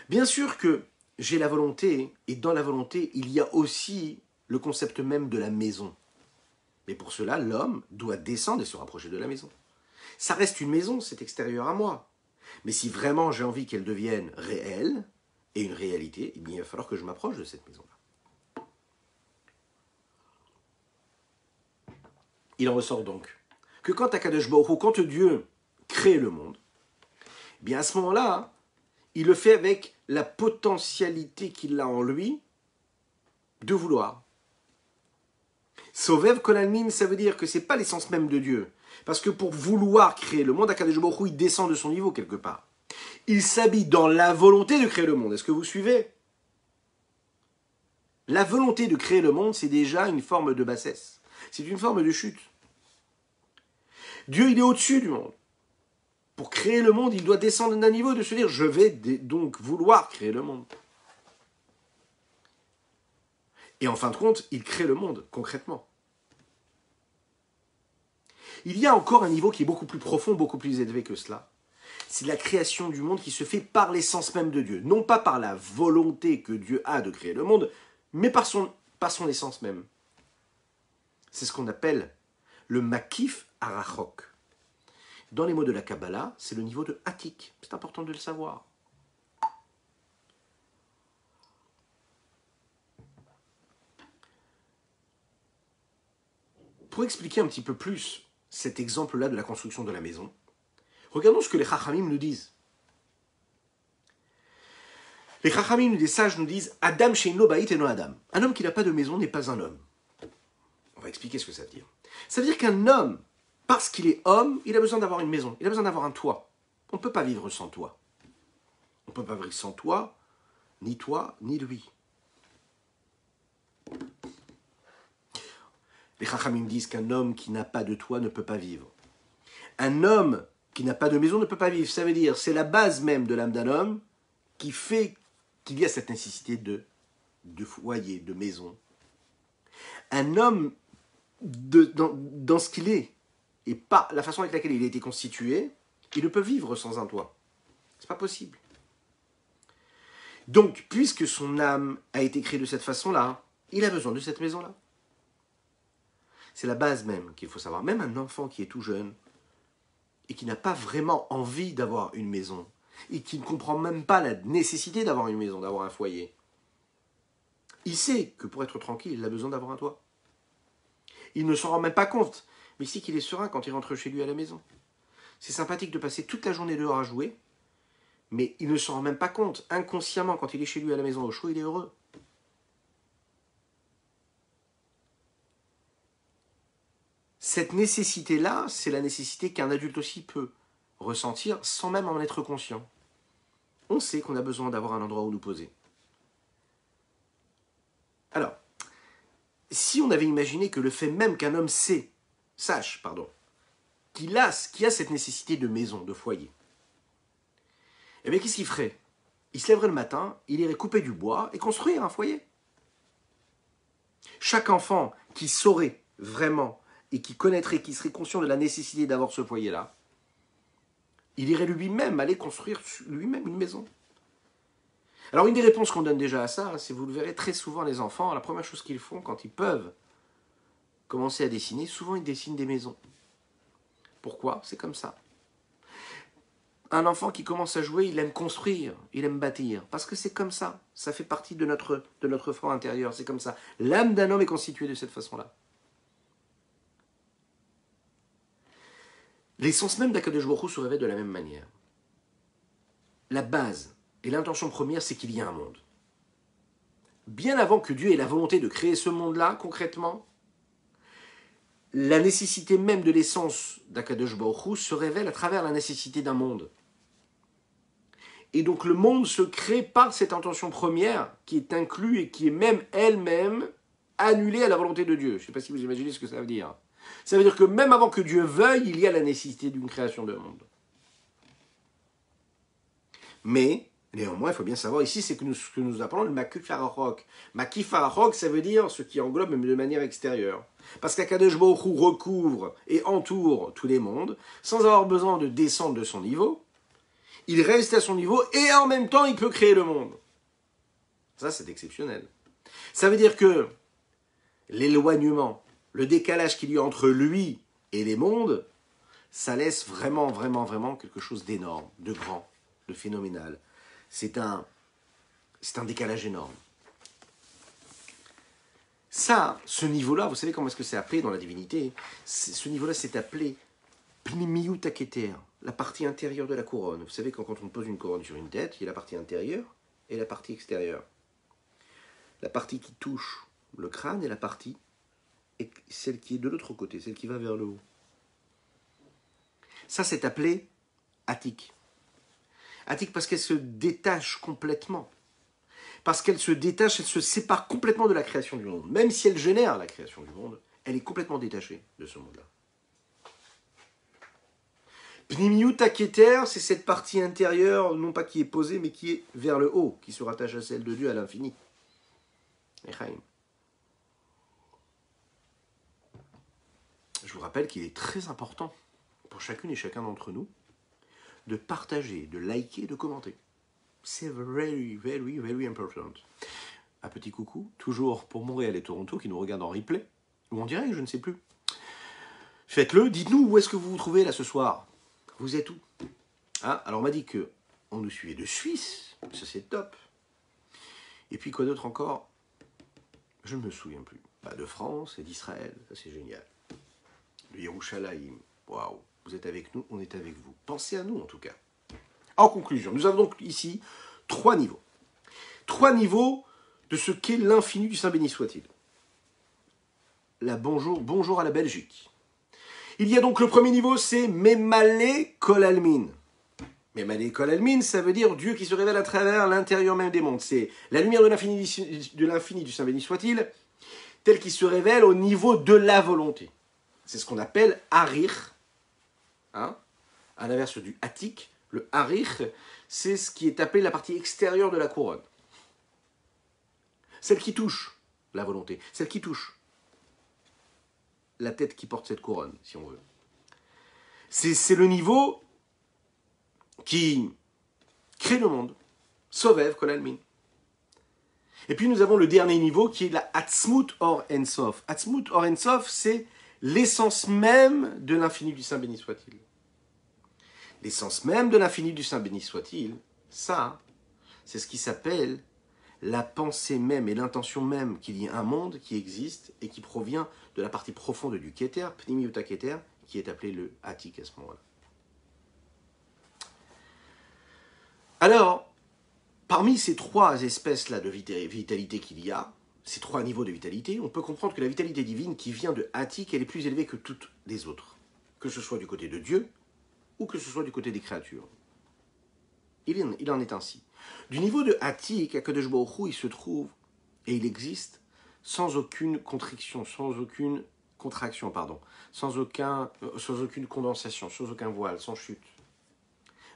Bien sûr que j'ai la volonté, et dans la volonté, il y a aussi le concept même de la maison. Mais pour cela, l'homme doit descendre et se rapprocher de la maison. Ça reste une maison, c'est extérieur à moi. Mais si vraiment j'ai envie qu'elle devienne réelle, et une réalité, eh bien, il va falloir que je m'approche de cette maison-là. Il en ressort donc que quand Akadosh Baruch Hu, quand Dieu crée le monde, eh bien à ce moment-là, il le fait avec la potentialité qu'il a en lui de vouloir. Sovev Kolalmin, ça veut dire que ce n'est pas l'essence même de Dieu. Parce que pour vouloir créer le monde, Akadosh Baruch Hu, il descend de son niveau quelque part. Il s'habille dans la volonté de créer le monde. Est-ce que vous suivez? La volonté de créer le monde, c'est déjà une forme de bassesse. C'est une forme de chute. Dieu, il est au-dessus du monde. Pour créer le monde, il doit descendre d'un niveau de se dire, je vais donc vouloir créer le monde. Et en fin de compte, il crée le monde, concrètement. Il y a encore un niveau qui est beaucoup plus profond, beaucoup plus élevé que cela. C'est la création du monde qui se fait par l'essence même de Dieu. Non pas par la volonté que Dieu a de créer le monde, mais par son essence même. C'est ce qu'on appelle le makif arachok. Dans les mots de la Kabbalah, c'est le niveau de Hatik. C'est important de le savoir. Pour expliquer un petit peu plus cet exemple-là de la construction de la maison, regardons ce que les Chachamim nous disent. Les Chachamim, des sages, nous disent Adam sheino ba'it eno Adam. Un homme qui n'a pas de maison n'est pas un homme. On va expliquer ce que ça veut dire. Ça veut dire qu'un homme, parce qu'il est homme, il a besoin d'avoir une maison, il a besoin d'avoir un toit. On ne peut pas vivre sans toit. On ne peut pas vivre sans toi, ni lui. Les Chachamim disent qu'un homme qui n'a pas de toit ne peut pas vivre. Un homme qui n'a pas de maison ne peut pas vivre. Ça veut dire, c'est la base même de l'âme d'un homme qui fait qu'il y a cette nécessité de foyer, de maison. Un homme, dans ce qu'il est, et pas la façon avec laquelle il a été constitué, il ne peut vivre sans un toit. C'est pas possible. Donc, puisque son âme a été créée de cette façon-là, il a besoin de cette maison-là. C'est la base même qu'il faut savoir. Même un enfant qui est tout jeune et qui n'a pas vraiment envie d'avoir une maison et qui ne comprend même pas la nécessité d'avoir une maison, d'avoir un foyer, il sait que pour être tranquille, il a besoin d'avoir un toit. Il ne s'en rend même pas compte, mais il sait qu'il est serein quand il rentre chez lui à la maison. C'est sympathique de passer toute la journée dehors à jouer, mais il ne s'en rend même pas compte. Inconsciemment, quand il est chez lui à la maison au chaud, il est heureux. Cette nécessité-là, c'est la nécessité qu'un adulte aussi peut ressentir sans même en être conscient. On sait qu'on a besoin d'avoir un endroit où nous poser. Alors, si on avait imaginé que le fait même qu'un homme sache, qu'il a cette nécessité de maison, de foyer, eh bien qu'est-ce qu'il ferait? Il se lèverait le matin, il irait couper du bois et construire un foyer. Chaque enfant qui saurait vraiment et qui connaîtrait, qui serait conscient de la nécessité d'avoir ce foyer-là, il irait lui-même aller construire lui-même une maison. Alors une des réponses qu'on donne déjà à ça, c'est, vous le verrez très souvent, les enfants, la première chose qu'ils font quand ils peuvent commencer à dessiner, souvent ils dessinent des maisons. Pourquoi? C'est comme ça. Un enfant qui commence à jouer, il aime construire, il aime bâtir, parce que c'est comme ça. Ça fait partie de notre fort intérieur, c'est comme ça. L'âme d'un homme est constituée de cette façon-là. L'essence même d'Akadosh Baruch Hu se révèle de la même manière. La base et l'intention première, c'est qu'il y a un monde. Bien avant que Dieu ait la volonté de créer ce monde-là, concrètement, la nécessité même de l'essence d'Akadosh Baruch Hu se révèle à travers la nécessité d'un monde. Et donc le monde se crée par cette intention première qui est inclue et qui est même elle-même annulée à la volonté de Dieu. Je ne sais pas si vous imaginez ce que ça veut dire. Ça veut dire que même avant que Dieu veuille, il y a la nécessité d'une création de monde. Mais Néanmoins, il faut bien savoir ici, c'est que ce que nous appelons le Makif Harachok. Makif Harachok, ça veut dire ce qui englobe même de manière extérieure. Parce qu'Akadosh Baruch Hu recouvre et entoure tous les mondes, sans avoir besoin de descendre de son niveau. Il reste à son niveau et en même temps, il peut créer le monde. Ça, c'est exceptionnel. Ça veut dire que l'éloignement, le décalage qu'il y a entre lui et les mondes, ça laisse vraiment, vraiment, vraiment quelque chose d'énorme, de grand, de phénoménal. C'est un décalage énorme. Ça, ce niveau-là, vous savez comment est-ce que c'est appelé dans la divinité? Ce niveau-là, c'est appelé Pnimiut Aketer, la partie intérieure de la couronne. Vous savez, quand on pose une couronne sur une tête, il y a la partie intérieure et la partie extérieure. La partie qui touche le crâne et la partie, celle qui est de l'autre côté, celle qui va vers le haut. Ça, c'est appelé Atik. Atik parce qu'elle se détache complètement. Parce qu'elle se détache, elle se sépare complètement de la création du monde. Même si elle génère la création du monde, elle est complètement détachée de ce monde-là. Pnimiut Aketer, c'est cette partie intérieure, non pas qui est posée, mais qui est vers le haut, qui se rattache à celle de Dieu à l'infini. Echaim. Je vous rappelle qu'il est très important pour chacune et chacun d'entre nous de partager, de liker, de commenter. C'est very, very, very important. Un petit coucou, toujours pour Montréal et Toronto, qui nous regardent en replay, ou en direct, je ne sais plus. Faites-le, dites-nous où est-ce que vous vous trouvez là ce soir. Vous êtes où? Hein? Alors on m'a dit qu'on nous suivait de Suisse, ça c'est top. Et puis quoi d'autre encore? Je ne me souviens plus. Bah, de France et d'Israël, ça c'est génial. De Yerushalayim, waouh, vous êtes avec nous, on est avec vous. Pensez à nous en tout cas. En conclusion, nous avons donc ici 3 niveaux. 3 niveaux de ce qu'est l'infini du Saint béni soit-il. Bonjour à la Belgique. Il y a donc le premier niveau, c'est Memale Kol Almin. Memale Kol Almin, ça veut dire Dieu qui se révèle à travers l'intérieur même des mondes. C'est la lumière de l'infini du Saint béni soit-il, tel qu'il se révèle au niveau de la volonté. C'est ce qu'on appelle Harir, hein, à l'inverse du Atik. Le Harir, c'est ce qui est appelé la partie extérieure de la couronne. Celle qui touche la volonté, celle qui touche la tête qui porte cette couronne, si on veut. C'est le niveau qui crée le monde, Sovev Kol Almin. Et puis nous avons le dernier niveau qui est la Atzmut Or Ensof. Atzmut Or Ensof, c'est l'essence même de l'infini du Saint béni soit-il. L'essence même de l'infini du Saint béni soit-il, ça, c'est ce qui s'appelle la pensée même et l'intention même qu'il y ait un monde qui existe et qui provient de la partie profonde du Keter, Pnimiut Keter, qui est appelé le Atik à ce moment-là. Alors, parmi ces 3 espèces-là de vitalité qu'il y a, ces 3 niveaux de vitalité, on peut comprendre que la vitalité divine qui vient de Atik, elle est plus élevée que toutes les autres, que ce soit du côté de Dieu ou que ce soit du côté des créatures. Il en est ainsi. Du niveau de Atik, Akadosh Baruch Hu, il se trouve et il existe sans aucune contraction, sans aucune condensation, sans aucun voile, sans chute.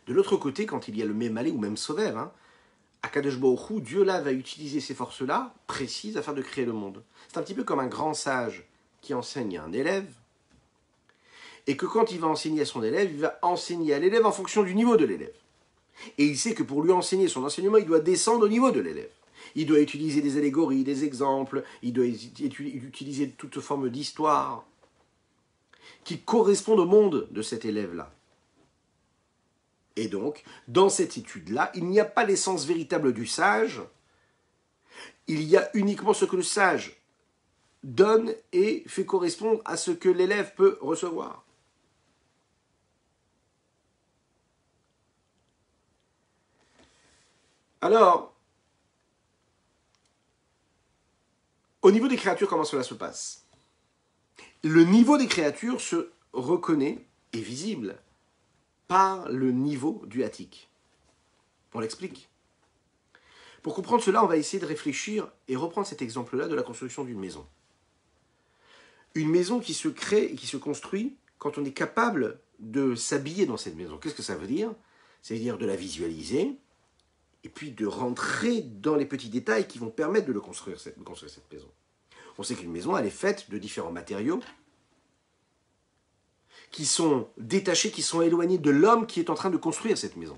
De l'autre côté, quand il y a le Memale ou même Sovev, Akadosh Baruch Hu, Dieu là va utiliser ces forces-là précises afin de créer le monde. C'est un petit peu comme un grand sage qui enseigne à un élève, et que quand il va enseigner à son élève, il va enseigner à l'élève en fonction du niveau de l'élève. Et il sait que pour lui enseigner son enseignement, il doit descendre au niveau de l'élève. Il doit utiliser des allégories, des exemples, il doit utiliser toute forme d'histoire qui correspondent au monde de cet élève-là. Et donc, dans cette étude-là, il n'y a pas l'essence véritable du sage, il y a uniquement ce que le sage donne et fait correspondre à ce que l'élève peut recevoir. Alors, au niveau des créatures, comment cela se passe? Le niveau des créatures se reconnaît, est visible, par le niveau du Atik. On l'explique. Pour comprendre cela, on va essayer de réfléchir et reprendre cet exemple-là de la construction d'une maison. Une maison qui se crée et qui se construit quand on est capable de s'habiller dans cette maison. Qu'est-ce que ça veut dire? Ça veut dire de la visualiser, et puis de rentrer dans les petits détails qui vont permettre de construire cette maison. On sait qu'une maison, elle est faite de différents matériaux qui sont détachés, qui sont éloignés de l'homme qui est en train de construire cette maison.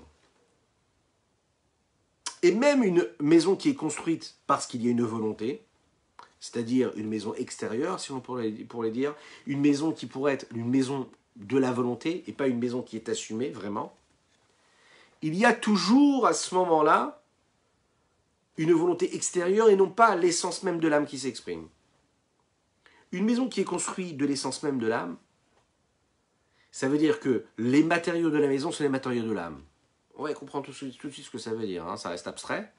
Et même une maison qui est construite parce qu'il y a une volonté, c'est-à-dire une maison extérieure, si on pourrait dire, une maison qui pourrait être une maison de la volonté et pas une maison qui est assumée vraiment, il y a toujours à ce moment-là une volonté extérieure et non pas l'essence même de l'âme qui s'exprime. Une maison qui est construite de l'essence même de l'âme, ça veut dire que les matériaux de la maison sont les matériaux de l'âme. On va comprendre tout de suite ce que ça veut dire, hein. Ça reste abstrait,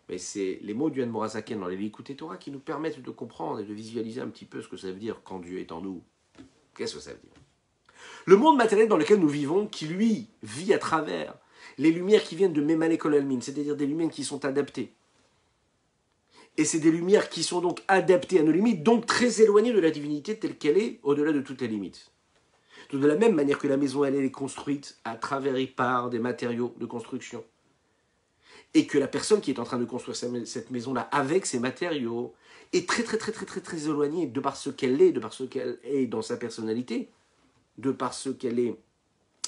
mais c'est les mots du Admorazaken dans les Likutei Torah qui nous permettent de comprendre et de visualiser un petit peu ce que ça veut dire quand Dieu est en nous. Qu'est-ce que ça veut dire? Le monde matériel dans lequel nous vivons, qui lui vit à travers les lumières qui viennent de Memale Kol Almin, c'est-à-dire des lumières qui sont adaptées. Et c'est des lumières qui sont donc adaptées à nos limites, donc très éloignées de la divinité telle qu'elle est, au-delà de toutes les limites. De la même manière que la maison, elle est construite à travers et par des matériaux de construction. Et que la personne qui est en train de construire cette maison-là avec ces matériaux est très éloignée de par ce qu'elle est, de par ce qu'elle est dans sa personnalité, de par ce qu'elle est,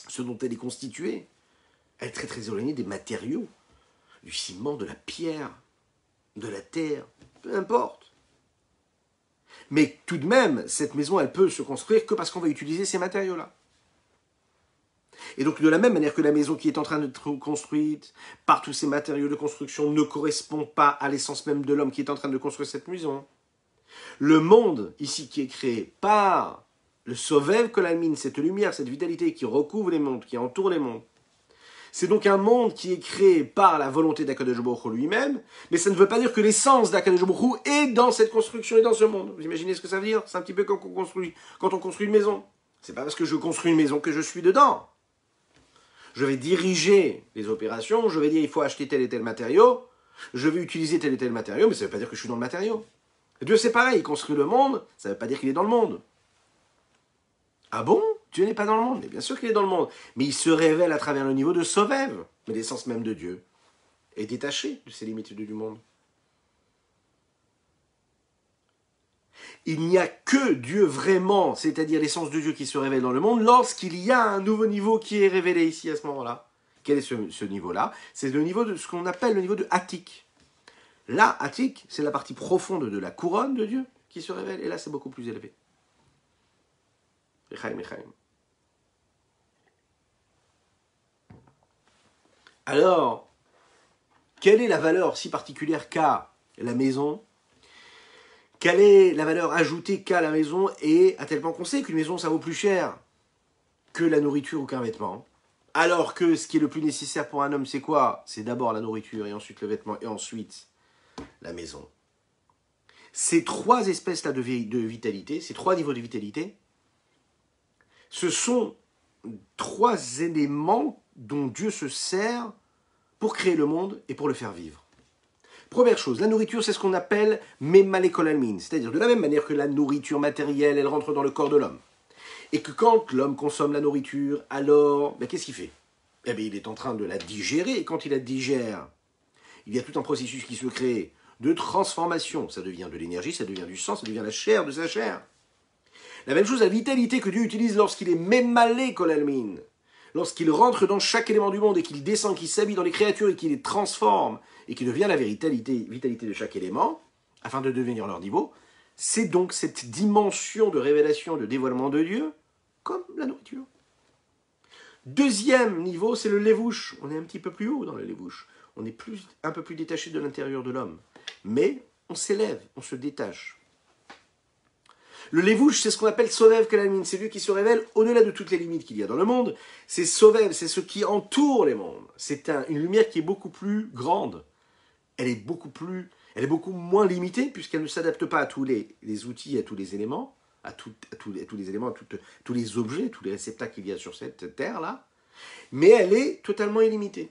ce dont elle est constituée. Elle est très éloignée des matériaux, du ciment, de la pierre, de la terre, peu importe. Mais tout de même, cette maison, elle peut se construire que parce qu'on va utiliser ces matériaux-là. Et donc, de la même manière que la maison qui est en train d'être construite par tous ces matériaux de construction ne correspond pas à l'essence même de l'homme qui est en train de construire cette maison, le monde, ici, qui est créé par le Sovev Kol Almin, cette lumière, cette vitalité qui recouvre les mondes, qui entoure les mondes, c'est donc un monde qui est créé par la volonté d'Akadosh Baruch Hu lui-même, mais ça ne veut pas dire que l'essence d'Akadosh Baruch Hu est dans cette construction et dans ce monde. Vous imaginez ce que ça veut dire? C'est un petit peu comme quand on construit une maison. C'est pas parce que je construis une maison que je suis dedans. Je vais diriger les opérations, je vais dire il faut acheter tel et tel matériau, je vais utiliser tel et tel matériau, mais ça ne veut pas dire que je suis dans le matériau. Et Dieu c'est pareil, il construit le monde, ça ne veut pas dire qu'il est dans le monde. Ah bon? Dieu n'est pas dans le monde, mais bien sûr qu'il est dans le monde. Mais il se révèle à travers le niveau de Sovev. Mais l'essence même de Dieu est détachée de ces limites du monde. Il n'y a que Dieu vraiment, c'est-à-dire l'essence de Dieu qui se révèle dans le monde, lorsqu'il y a un nouveau niveau qui est révélé ici à ce moment-là. Quel est ce niveau-là? C'est le niveau de ce qu'on appelle le niveau de Atik. Là, Atik, c'est la partie profonde de la couronne de Dieu qui se révèle, et là c'est beaucoup plus élevé. Echaim. Alors, quelle est la valeur si particulière qu'a la maison? Quelle est la valeur ajoutée qu'a la maison? Et à tel point qu'on sait qu'une maison, ça vaut plus cher que la nourriture ou qu'un vêtement. Alors que ce qui est le plus nécessaire pour un homme, c'est quoi? C'est d'abord la nourriture, et ensuite le vêtement, et ensuite la maison. Ces trois espèces-là de vitalité, ces trois niveaux de vitalité, ce sont trois éléments dont Dieu se sert pour créer le monde et pour le faire vivre. Première chose, la nourriture, c'est ce qu'on appelle Memale Kol Almin, c'est-à-dire de la même manière que la nourriture matérielle, elle rentre dans le corps de l'homme. Et que quand l'homme consomme la nourriture, alors, qu'est-ce qu'il fait? Eh bien, il est en train de la digérer, et quand il la digère, il y a tout un processus qui se crée de transformation. Ça devient de l'énergie, ça devient du sang, ça devient la chair de sa chair. La même chose, la vitalité que Dieu utilise lorsqu'il est Memale Kol Almin, lorsqu'il rentre dans chaque élément du monde et qu'il descend, qu'il s'habille dans les créatures et qu'il les transforme et qu'il devient la vitalité de chaque élément, afin de devenir leur niveau, c'est donc cette dimension de révélation, de dévoilement de Dieu, comme la nourriture. Deuxième niveau, c'est le lévouche. On est un petit peu plus haut dans le lévouche. On est un peu plus détaché de l'intérieur de l'homme. Mais on s'élève, on se détache. Le lévouche, c'est ce qu'on appelle Sovev Kol Almin, c'est lui qui se révèle au-delà de toutes les limites qu'il y a dans le monde. C'est Sovev, c'est ce qui entoure les mondes. C'est une lumière qui est beaucoup plus grande. Elle est beaucoup moins limitée, puisqu'elle ne s'adapte pas à tous les outils, à tous les éléments, à tous les éléments, à tous les objets, tous les réceptacles qu'il y a sur cette terre-là. Mais elle est totalement illimitée.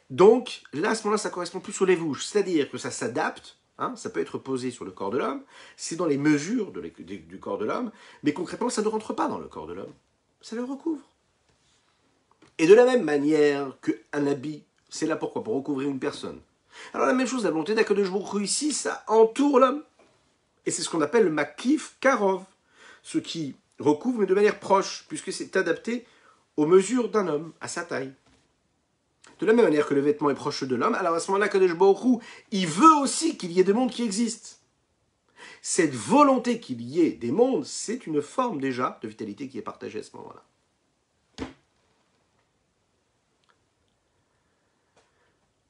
Donc, là, à ce moment-là, ça correspond plus au lévouche, c'est-à-dire que ça s'adapte. Ça peut être posé sur le corps de l'homme, c'est dans les mesures du corps de l'homme, mais concrètement, ça ne rentre pas dans le corps de l'homme, ça le recouvre. Et de la même manière qu'un habit C'est là pourquoi? Pour recouvrir une personne. Alors la même chose, la volonté d'Akadosh Baruch Hu ici, ça entoure l'homme. Et c'est ce qu'on appelle le Makif Karov, ce qui recouvre mais de manière proche, puisque c'est adapté aux mesures d'un homme, à sa taille. De la même manière que le vêtement est proche de l'homme, alors à ce moment-là, Kadosh Baruch Hu, il veut aussi qu'il y ait des mondes qui existent. Cette volonté qu'il y ait des mondes, c'est une forme déjà de vitalité qui est partagée à ce moment-là.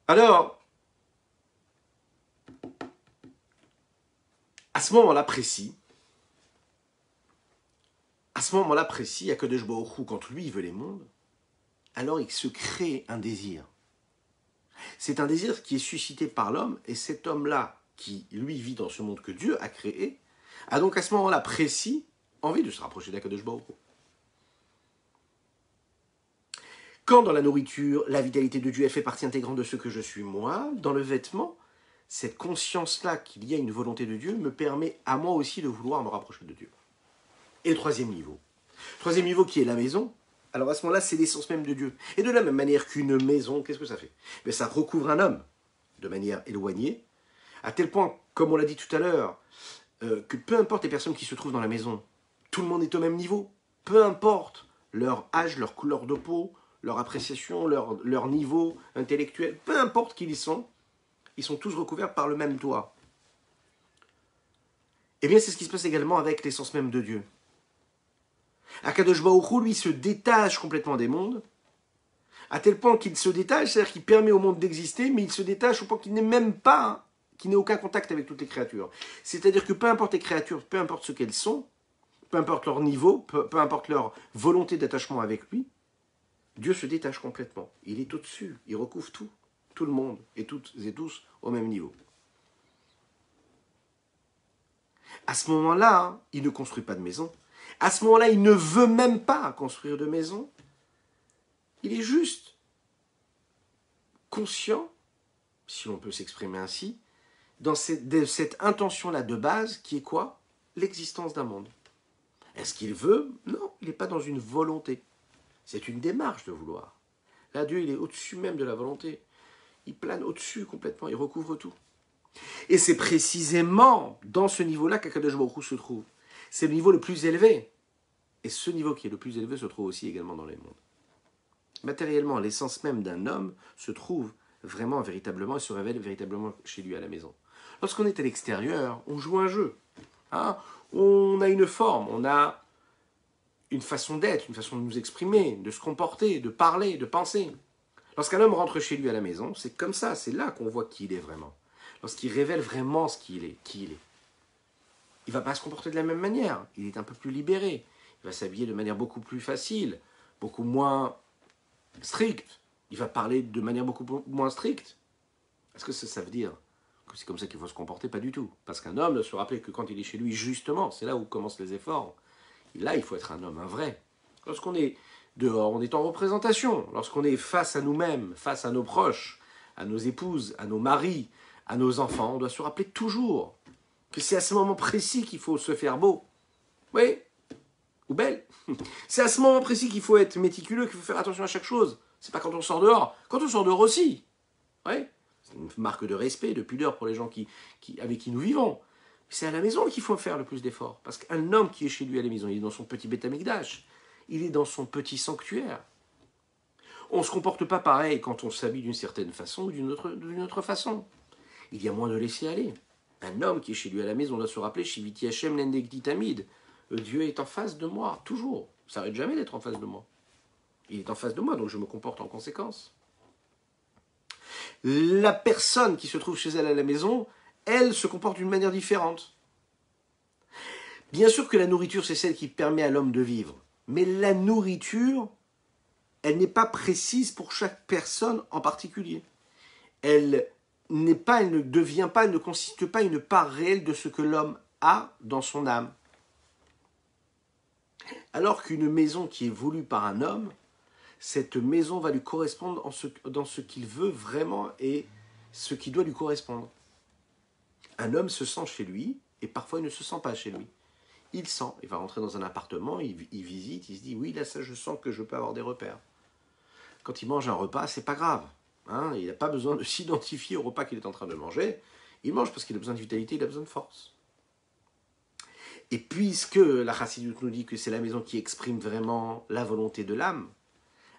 Alors, à ce moment-là précis, Akadosh Baruch Hu, quand lui il veut les mondes, alors il se crée un désir. C'est un désir qui est suscité par l'homme, et cet homme-là, qui lui vit dans ce monde que Dieu a créé, a donc à ce moment-là précis envie de se rapprocher d'Akadosh Baruch Hu. Quand dans la nourriture, la vitalité de Dieu elle fait partie intégrante de ce que je suis moi, dans le vêtement, cette conscience-là qu'il y a une volonté de Dieu me permet à moi aussi de vouloir me rapprocher de Dieu. Et le troisième niveau qui est la maison, alors à ce moment-là, c'est l'essence même de Dieu. Et de la même manière qu'une maison, qu'est-ce que ça fait? Mais ça recouvre un homme de manière éloignée, à tel point, comme on l'a dit tout à l'heure, que peu importe les personnes qui se trouvent dans la maison, tout le monde est au même niveau. Peu importe leur âge, leur couleur de peau, leur appréciation, leur niveau intellectuel, peu importe qui ils sont tous recouverts par le même toit. Eh bien, c'est ce qui se passe également avec l'essence même de Dieu. Akadosh Baruch Hu, lui, se détache complètement des mondes, à tel point qu'il se détache, c'est-à-dire qu'il permet au monde d'exister, mais il se détache au point qu'il n'est même pas, qu'il n'ait aucun contact avec toutes les créatures. C'est-à-dire que peu importe les créatures, peu importe ce qu'elles sont, peu importe leur niveau, peu importe leur volonté d'attachement avec lui, Dieu se détache complètement. Il est au-dessus, il recouvre tout le monde, et toutes et tous au même niveau. À ce moment-là, il ne construit pas de maison. À ce moment-là, il ne veut même pas construire de maison. Il est juste conscient, si l'on peut s'exprimer ainsi, de cette intention-là de base qui est quoi? L'existence d'un monde. Est-ce qu'il veut? Non, il n'est pas dans une volonté. C'est une démarche de vouloir. Là, Dieu, il est au-dessus même de la volonté. Il plane au-dessus complètement, il recouvre tout. Et c'est précisément dans ce niveau-là qu'Akadosh Baruch Hu se trouve. C'est le niveau le plus élevé. Et ce niveau qui est le plus élevé se trouve aussi également dans les mondes. Matériellement, l'essence même d'un homme se trouve vraiment, véritablement, et se révèle véritablement chez lui à la maison. Lorsqu'on est à l'extérieur, on joue un jeu. Hein, on a une forme, on a une façon d'être, une façon de nous exprimer, de se comporter, de parler, de penser. Lorsqu'un homme rentre chez lui à la maison, c'est comme ça, c'est là qu'on voit qui il est vraiment. Lorsqu'il révèle vraiment ce qu'il est, qui il est. Il ne va pas se comporter de la même manière, il est un peu plus libéré, il va s'habiller de manière beaucoup plus facile, beaucoup moins stricte, il va parler de manière beaucoup moins stricte. Est-ce que ça veut dire que c'est comme ça qu'il faut se comporter? Pas du tout. Parce qu'un homme doit se rappeler que quand il est chez lui, justement, c'est là où commencent les efforts. Et là, il faut être un homme, un vrai. Lorsqu'on est dehors, on est en représentation. Lorsqu'on est face à nous-mêmes, face à nos proches, à nos épouses, à nos maris, à nos enfants, on doit se rappeler toujours que c'est à ce moment précis qu'il faut se faire beau. Oui, ou belle. C'est à ce moment précis qu'il faut être méticuleux, qu'il faut faire attention à chaque chose. C'est pas quand on sort dehors. Quand on sort dehors aussi. Oui, c'est une marque de respect, de pudeur pour les gens avec qui nous vivons. C'est à la maison qu'il faut faire le plus d'efforts. Parce qu'un homme qui est chez lui à la maison, il est dans son petit Beth Amikdash. Il est dans son petit sanctuaire. On ne se comporte pas pareil quand on s'habille d'une certaine façon ou d'une autre façon. Il y a moins de laisser aller. Un homme qui est chez lui à la maison doit se rappeler Shiviti Hashem Lendekti Tamid. Dieu est en face de moi, toujours. Ça n'arrête jamais d'être en face de moi. Il est en face de moi, donc je me comporte en conséquence. La personne qui se trouve chez elle à la maison, elle se comporte d'une manière différente. Bien sûr que la nourriture, c'est celle qui permet à l'homme de vivre. Mais la nourriture, elle n'est pas précise pour chaque personne en particulier. Elle ne devient pas, elle ne consiste pas une part réelle de ce que l'homme a dans son âme. Alors qu'une maison qui est voulue par un homme, cette maison va lui correspondre dans ce qu'il veut vraiment et ce qui doit lui correspondre. Un homme se sent chez lui et parfois il ne se sent pas chez lui. Il sent, il va rentrer dans un appartement, il visite, il se dit oui là ça je sens que je peux avoir des repères. Quand il mange un repas, c'est pas grave. Hein, il n'a pas besoin de s'identifier au repas qu'il est en train de manger. Il mange parce qu'il a besoin de vitalité, il a besoin de force. Et puisque la Chassidoute nous dit que c'est la maison qui exprime vraiment la volonté de l'âme,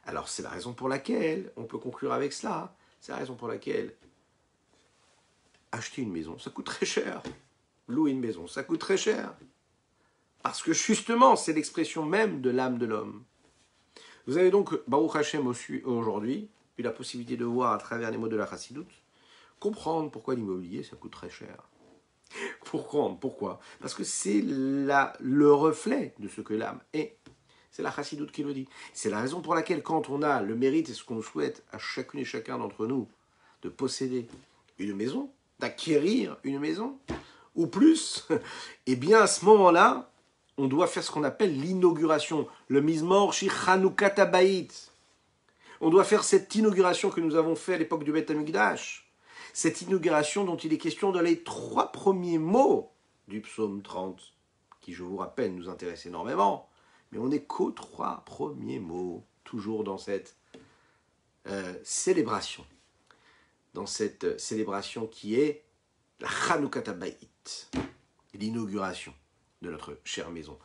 alors c'est la raison pour laquelle, on peut conclure avec cela, c'est la raison pour laquelle acheter une maison, ça coûte très cher. Louer une maison, ça coûte très cher. Parce que justement, c'est l'expression même de l'âme de l'homme. Vous avez donc, Baruch Hashem, aujourd'hui, eu la possibilité de voir à travers les mots de la Chassidoute, comprendre pourquoi l'immobilier, ça coûte très cher. Pourquoi? Parce que c'est le reflet de ce que l'âme est. C'est la Chassidoute qui le dit. C'est la raison pour laquelle, quand on a le mérite et ce qu'on souhaite à chacune et chacun d'entre nous de posséder une maison, d'acquérir une maison, ou plus, eh bien à ce moment-là, on doit faire ce qu'on appelle l'inauguration, le Mizmor Shi Chanoukat Habayit. On doit faire cette inauguration que nous avons fait à l'époque du Beth Amikdash. Cette inauguration dont il est question dans les 3 premiers mots du psaume 30, qui, je vous rappelle, nous intéresse énormément, mais on n'est qu'aux 3 premiers mots, toujours dans cette célébration. Dans cette célébration qui est la Chanoukat Habayit, l'inauguration de notre chère maison.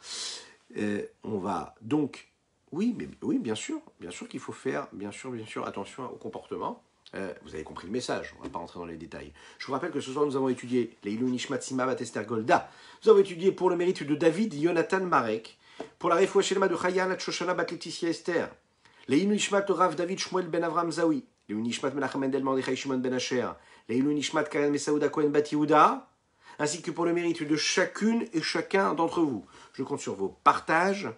On va donc, oui, bien sûr qu'il faut faire, bien sûr, attention au comportement. Vous avez compris le message, on ne va pas rentrer dans les détails. Je vous rappelle que ce soir nous avons étudié les Ilou Nishmat Sima Bat Esther Golda. Nous avons étudié pour le mérite de David Yonatan Marek, pour la Refoua Shelema de Chayan Shoshana Bat Laetitia Esther, les Ilou Nishmat Rav David Shmuel Ben Avram Zawi, les Ilou Nishmat Menachem Mendel Mordechai Shimon Ben Asher, les Ilou Nishmat Karen Mesaouda Kohen Bat Yehuda, ainsi que pour le mérite de chacune et chacun d'entre vous. Je compte sur vos partages,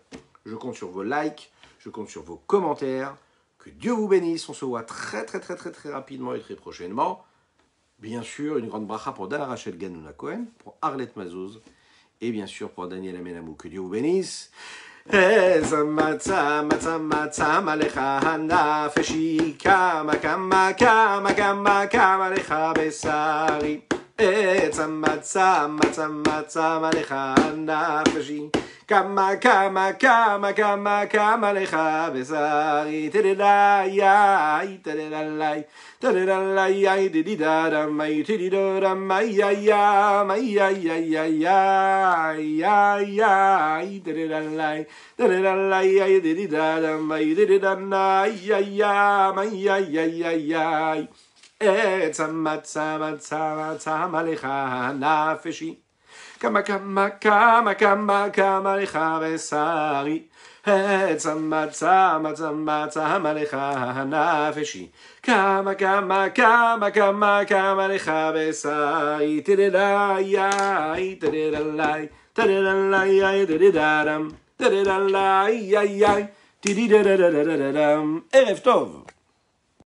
je compte sur vos likes, je compte sur vos commentaires. Que Dieu vous bénisse, on se voit très rapidement et très prochainement. Bien sûr, une grande bracha pour Dana Rachel Ganouna Cohen, pour Arlette Mazouz, et bien sûr pour Daniel Amenamou. Que Dieu vous bénisse. Kama lecha besari tededayai dididaramai tididoramayayayayayayayayay tededalai dididaramai tididanayayayayayayay etzamatzamatzamatzam alecha nafeshi Kama lecha besari etzamatzamatzam alecha nafeshi Kama lecha besari tededayai tededalai dididaram tededalai Erev Tov.